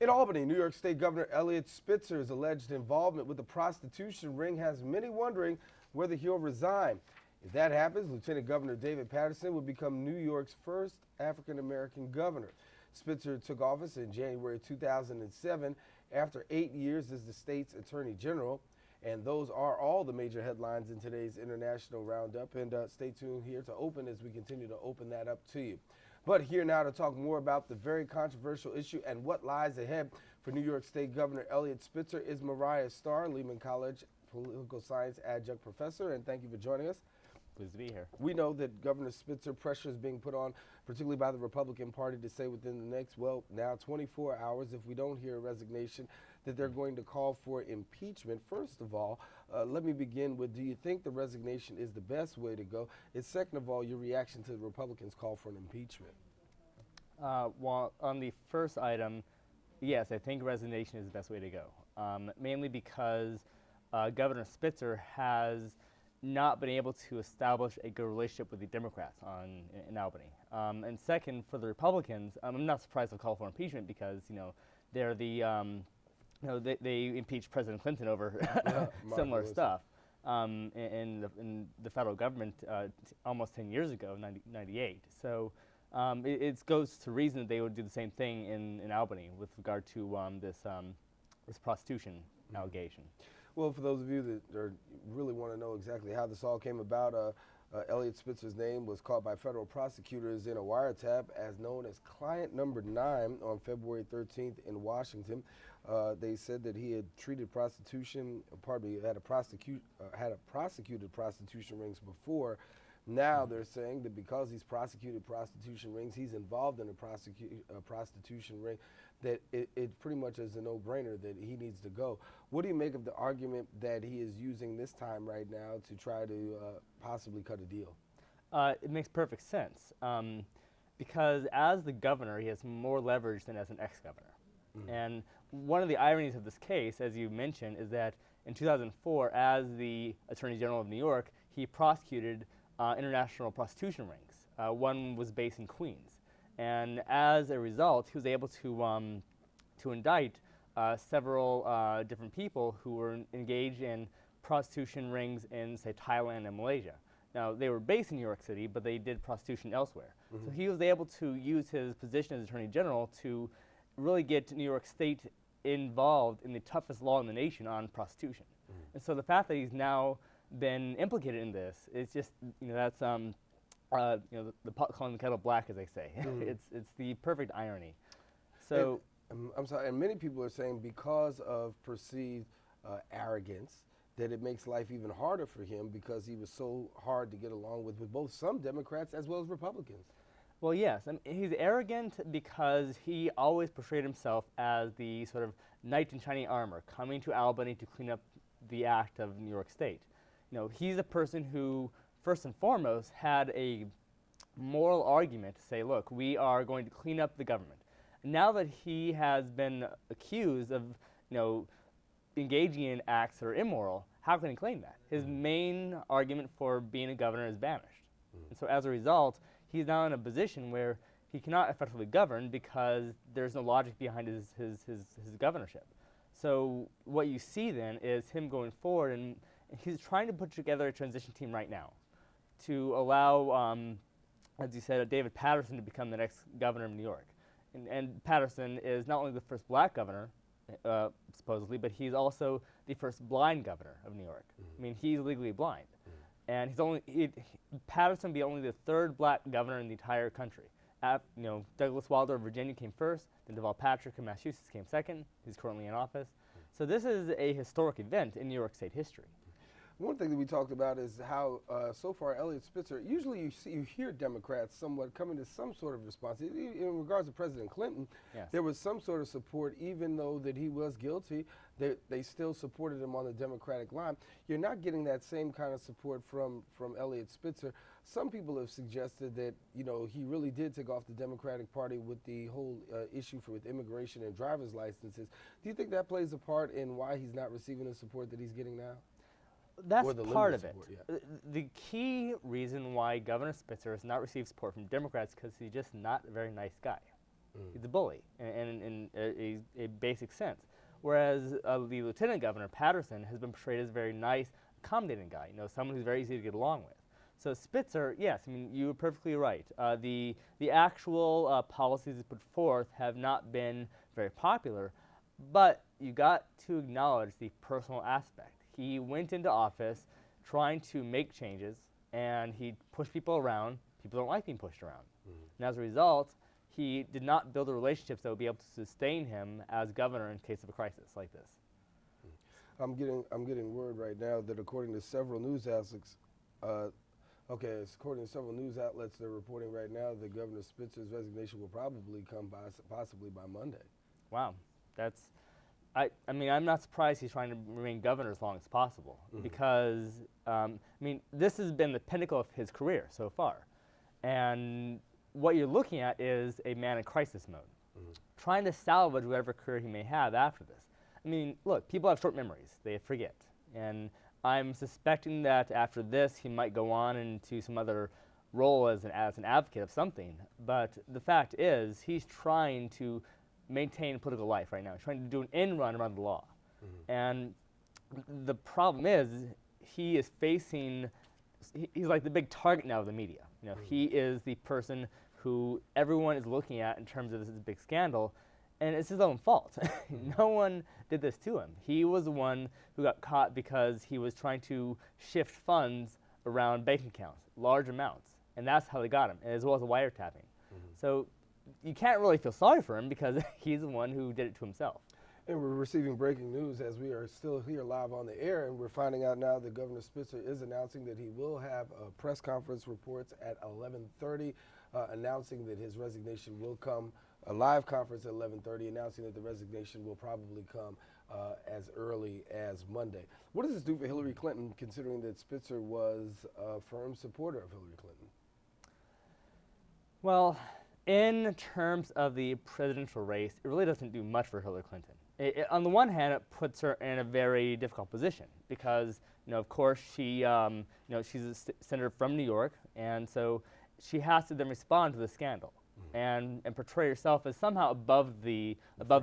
In Albany, New York State Governor Eliot Spitzer's alleged involvement with the prostitution ring has many wondering whether he'll resign. If that happens, Lieutenant Governor David Paterson will become New York's first African-American governor. Spitzer took office in January 2007 after 8 years as the state's attorney general. And those are all the major headlines in today's International Roundup. And stay tuned here to open as we continue to open that up to you. But here now to talk more about the very controversial issue and what lies ahead for New York State Governor Eliot Spitzer is Marriah Star, Lehman College Political Science Adjunct Professor. And thank you for joining us. Pleased to be here. We know that Governor Spitzer pressure is being put on, particularly by the Republican Party, to say within the next, well, now 24 hours, if we don't hear a resignation, that they're going to call for impeachment. First of all, let me begin with, do you think the resignation is the best way to go? And second of all, your reaction to the Republicans' call for an impeachment. Well, on the first item, yes, I think resignation is the best way to go, mainly because Governor Spitzer has not been able to establish a good relationship with the Democrats in Albany. And second, for the Republicans, I'm not surprised they'll call for impeachment because, they're the, they impeached President Clinton over similar stuff in the federal government almost 10 years ago, 98. So it goes to reason that they would do the same thing in Albany with regard to this prostitution allegation. Well, for those of you that really want to know exactly how this all came about, Eliot Spitzer's name was caught by federal prosecutors in a wiretap as known as Client Number 9 on February 13th in Washington. They said that he had treated prostitution, had prosecuted prostitution rings before. Now they're saying that because he's prosecuted prostitution rings, he's involved in a prostitution ring, that it pretty much is a no-brainer that he needs to go. What do you make of the argument that he is using this time right now to try to possibly cut a deal? It makes perfect sense because as the governor, he has more leverage than as an ex-governor. Mm-hmm. And one of the ironies of this case, as you mentioned, is that in 2004, as the Attorney General of New York, he prosecuted international prostitution rings. One was based in Queens. And as a result, he was able to indict several different people who were engaged in prostitution rings in, say, Thailand and Malaysia. Now, they were based in New York City, but they did prostitution elsewhere. Mm-hmm. So he was able to use his position as Attorney General to really get New York State involved in the toughest law in the nation on prostitution. Mm-hmm. And so the fact that he's now been implicated in this is just, that's the pot calling the kettle black, as they say. Mm. It's the perfect irony. So I'm sorry, and many people are saying because of perceived arrogance that it makes life even harder for him because he was so hard to get along with both some Democrats as well as Republicans. Well, yes, he's arrogant because he always portrayed himself as the sort of knight in shining armor coming to Albany to clean up the act of New York State. He's a person who, first and foremost, had a moral argument to say, look, we are going to clean up the government. Now that he has been accused of, engaging in acts that are immoral, how can he claim that? His main argument for being a governor is vanished. And so as a result, he's now in a position where he cannot effectively govern because there's no logic behind his governorship. So what you see then is him going forward, and he's trying to put together a transition team right now to allow, as you said, David Paterson to become the next governor of New York. And Paterson is not only the first black governor, supposedly, but he's also the first blind governor of New York. Mm-hmm. I mean, he's legally blind. Mm-hmm. And Paterson will be only the third black governor in the entire country. Douglas Wilder of Virginia came first, then Deval Patrick of Massachusetts came second. He's currently in office. Mm-hmm. So this is a historic event in New York State history. One thing that we talked about is how so far Eliot Spitzer, usually you hear Democrats somewhat coming to some sort of response. In regards to President Clinton, yes, there was some sort of support, even though that he was guilty, they still supported him on the Democratic line. You're not getting that same kind of support from Eliot Spitzer. Some people have suggested that, he really did take off the Democratic Party with the whole issue with immigration and driver's licenses. Do you think that plays a part in why he's not receiving the support that he's getting now? That's part of it. Yeah. The key reason why Governor Spitzer has not received support from Democrats is because he's just not a very nice guy. He's a bully in a basic sense. Whereas the lieutenant governor, Patterson, has been portrayed as a very nice, accommodating guy, someone who's very easy to get along with. So Spitzer, yes, I mean, you were perfectly right. The actual policies he put forth have not been very popular, but you got to acknowledge the personal aspect. He went into office trying to make changes, and he pushed people around. People don't like being pushed around. And as a result, he did not build the relationships that would be able to sustain him as governor in case of a crisis like this. I'm getting word right now that according to several news outlets, they're reporting right now that Governor Spitzer's resignation will probably come possibly by Monday. Wow, I mean, I'm not surprised he's trying to remain governor as long as possible because, I mean, this has been the pinnacle of his career so far. And what you're looking at is a man in crisis mode, trying to salvage whatever career he may have after this. I mean, look, people have short memories. They forget. And I'm suspecting that after this, he might go on into some other role as an advocate of something. But the fact is, he's trying to maintain political life right now. He's trying to do an end run around the law. And the problem is, he is facing, he's like the big target now of the media. He is the person who everyone is looking at in terms of this big scandal, and it's his own fault. No one did this to him. He was the one who got caught because he was trying to shift funds around bank accounts, large amounts, and that's how they got him, as well as the wiretapping. So you can't really feel sorry for him because he's the one who did it to himself. And we're receiving breaking news as we are still here live on the air, and we're finding out now that Governor Spitzer is announcing that he will have a press conference reports at 11:30, announcing that his resignation will come, a live conference at 11:30, announcing that the resignation will probably come as early as Monday. What does this do for Hillary Clinton, considering that Spitzer was a firm supporter of Hillary Clinton? Well, in terms of the presidential race, it really doesn't do much for Hillary Clinton. On the one hand, it puts her in a very difficult position because, of course, she's a senator from New York, and so she has to then respond to the scandal and portray herself as somehow above the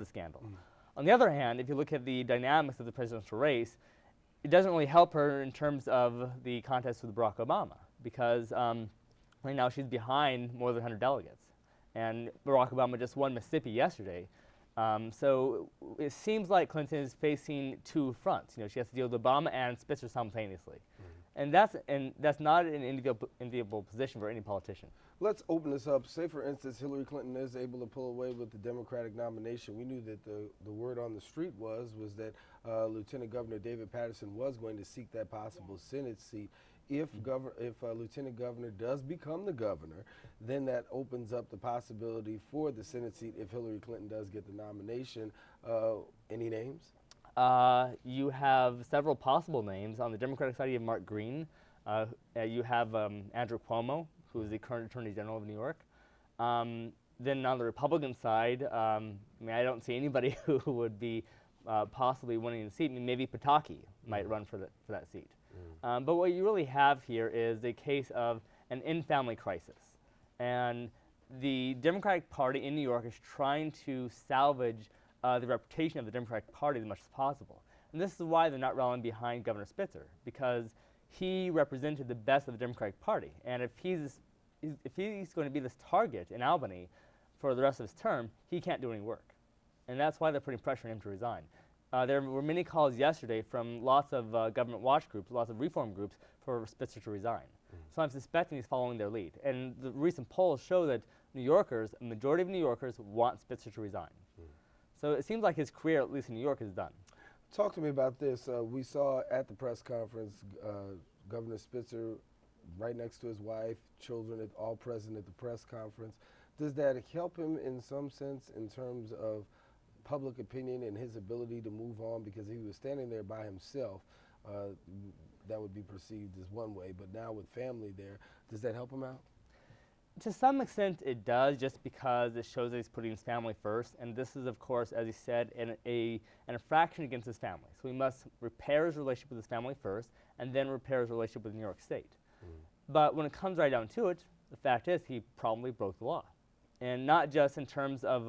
scandal. On the other hand, if you look at the dynamics of the presidential race, it doesn't really help her in terms of the contest with Barack Obama because right now she's behind more than 100 delegates, and Barack Obama just won Mississippi yesterday. So it seems like Clinton is facing two fronts. She has to deal with Obama and Spitzer simultaneously. And that's not an enviable position for any politician. Let's open this up. Say, for instance, Hillary Clinton is able to pull away with the Democratic nomination. We knew that the word on the street was that Lieutenant Governor David Patterson was going to seek that possible Senate seat. If Lieutenant Governor does become the governor, then that opens up the possibility for the Senate seat if Hillary Clinton does get the nomination. Any names? You have several possible names. On the Democratic side, you have Mark Green. You have Andrew Cuomo, who is the current Attorney General of New York. Then on the Republican side, I don't see anybody who would be possibly winning the seat. Maybe Pataki might run for that seat. But what you really have here is a case of an in-family crisis. And the Democratic Party in New York is trying to salvage the reputation of the Democratic Party as much as possible. And this is why they're not rallying behind Governor Spitzer, because he represented the best of the Democratic Party. And if he's going to be this target in Albany for the rest of his term, he can't do any work. And that's why they're putting pressure on him to resign. There were many calls yesterday from lots of government watch groups, lots of reform groups, for Spitzer to resign. So I'm suspecting he's following their lead. And the recent polls show that New Yorkers, a majority of New Yorkers, want Spitzer to resign. So it seems like his career, at least in New York, is done. Talk to me about this. We saw at the press conference Governor Spitzer right next to his wife, children, all present at the press conference. Does that help him in some sense in terms of public opinion and his ability to move on? Because he was standing there by himself, that would be perceived as one way, but now with family there, does that help him out? To some extent it does, just because it shows that he's putting his family first, and this is, of course, as he said, an infraction against his family. So he must repair his relationship with his family first, and then repair his relationship with New York State. But when it comes right down to it, the fact is he probably broke the law. and not just in terms of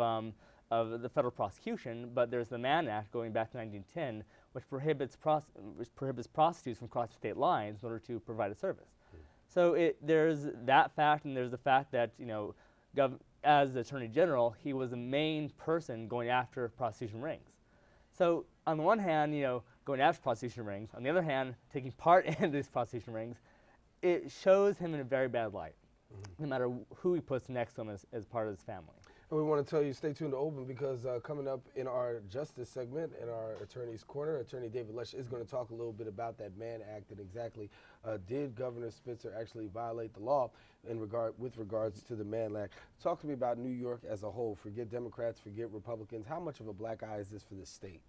the federal prosecution, but there's the Mann Act going back to 1910, which prohibits prostitutes from crossing state lines in order to provide a service. So there's that fact, and there's the fact that, you know, as the Attorney General, he was the main person going after prostitution rings. So on the one hand, you know, going after prostitution rings, on the other hand, taking part in these prostitution rings, it shows him in a very bad light, no matter who he puts next to him as part of his family. And we want to tell you, stay tuned to Open, because coming up in our justice segment, in our attorney's corner, Attorney David Lesh is going to talk a little bit about that Mann Act and exactly did Governor Spitzer actually violate the law with regards to the Mann Act. Talk to me about New York as a whole. Forget Democrats, forget Republicans. How much of a black eye is this for the state?